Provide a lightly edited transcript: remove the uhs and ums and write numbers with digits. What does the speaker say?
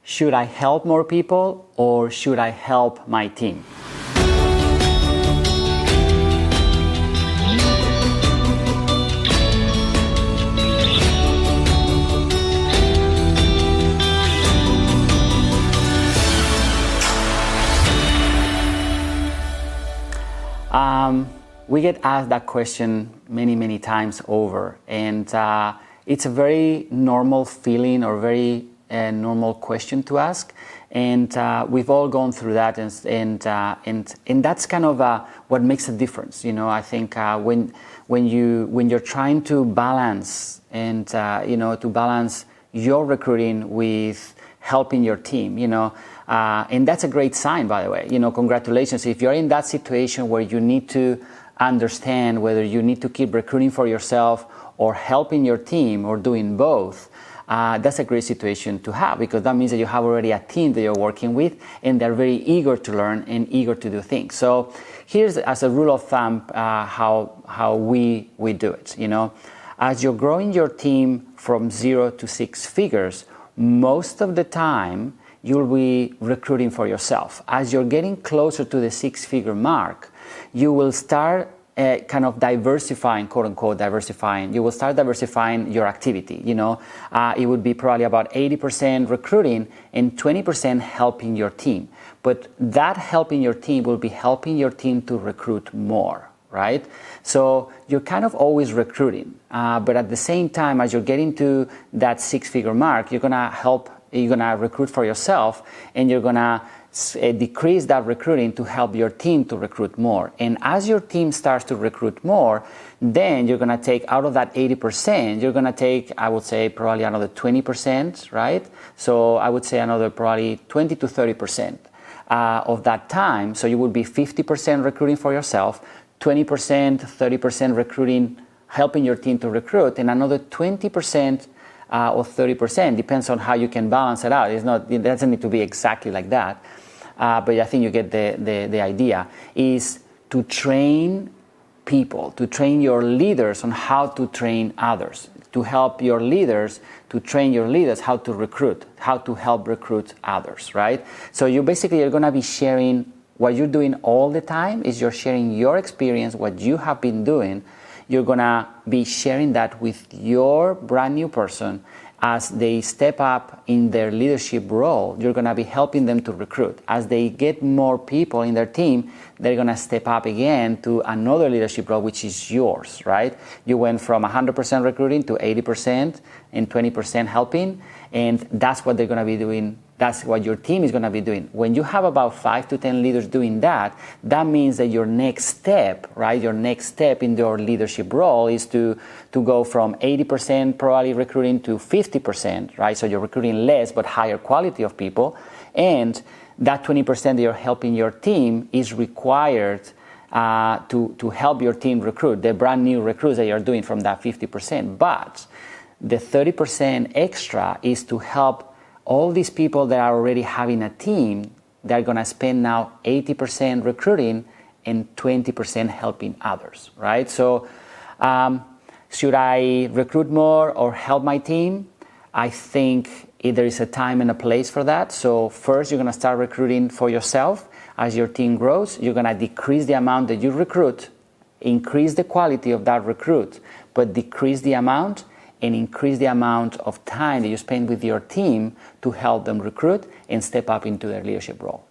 Should I help more people or should I help my team? We get asked that question many times over, and it's a very normal feeling or very normal question to ask, and we've all gone through that, and that's kind of what makes a difference. You know, I think when you're trying to balance and to balance your recruiting with helping your team, and that's a great sign, by the way. Congratulations if you're in that situation where you need to understand whether you need to keep recruiting for yourself or helping your team or doing both. That's a great situation to have, because that means that you have already a team that you're working with and they're very eager to learn and eager to do things. So here's, as a rule of thumb, how we do it. As you're growing your team from 0 to 6 figures, most of the time you'll be recruiting for yourself. As you're getting closer to the 6-figure mark, you will start kind of diversifying, quote unquote diversifying. You will start diversifying your activity. It would be probably about 80% recruiting and 20% helping your team. But that helping your team will be helping your team to recruit more, right? So you're kind of always recruiting, but at the same time, as you're getting to that 6-figure mark, you're gonna recruit for yourself, and you're gonna decrease that recruiting to help your team to recruit more. And as your team starts to recruit more, then you're gonna take out of that 80%, you're gonna take, I would say, probably another 20%, right? So I would say another probably 20 to 30% of that time. So you would be 50% recruiting for yourself, 20%, 30% recruiting, helping your team to recruit, and another 20% or 30%, depends on how you can balance it out. It doesn't need to be exactly like that, but I think you get the idea, is to train people, to train your leaders on how to train others, to help your leaders, to train your leaders how to recruit, how to help recruit others, right? So you're going to be sharing what you're doing all the time. Is you're sharing your experience, what you have been doing. You're going to be sharing that with your brand new person as they step up in their leadership role. You're going to be helping them to recruit. As they get more people in their team, they're going to step up again to another leadership role, which is yours, right? You went from 100% recruiting to 80% and 20% helping, and that's what they're going to be doing. That's what your team is going to be doing. When you have about 5 to 10 leaders doing that, that means that your next step, right? Your next step in your leadership role is to go from 80% probably recruiting to 50%, right? So you're recruiting less but higher quality of people, and that 20% that you're helping your team is required to help your team recruit the brand new recruits that you're doing from that 50%. But the 30% extra is to help all these people that are already having a team. They're going to spend now 80% recruiting and 20% helping others, right? So should I recruit more or help my team? I think there is a time and a place for that. So first, you're going to start recruiting for yourself. As your team grows, you're going to decrease the amount that you recruit, increase the quality of that recruit, but decrease the amount and increase the amount of time that you spend with your team to help them recruit and step up into their leadership role.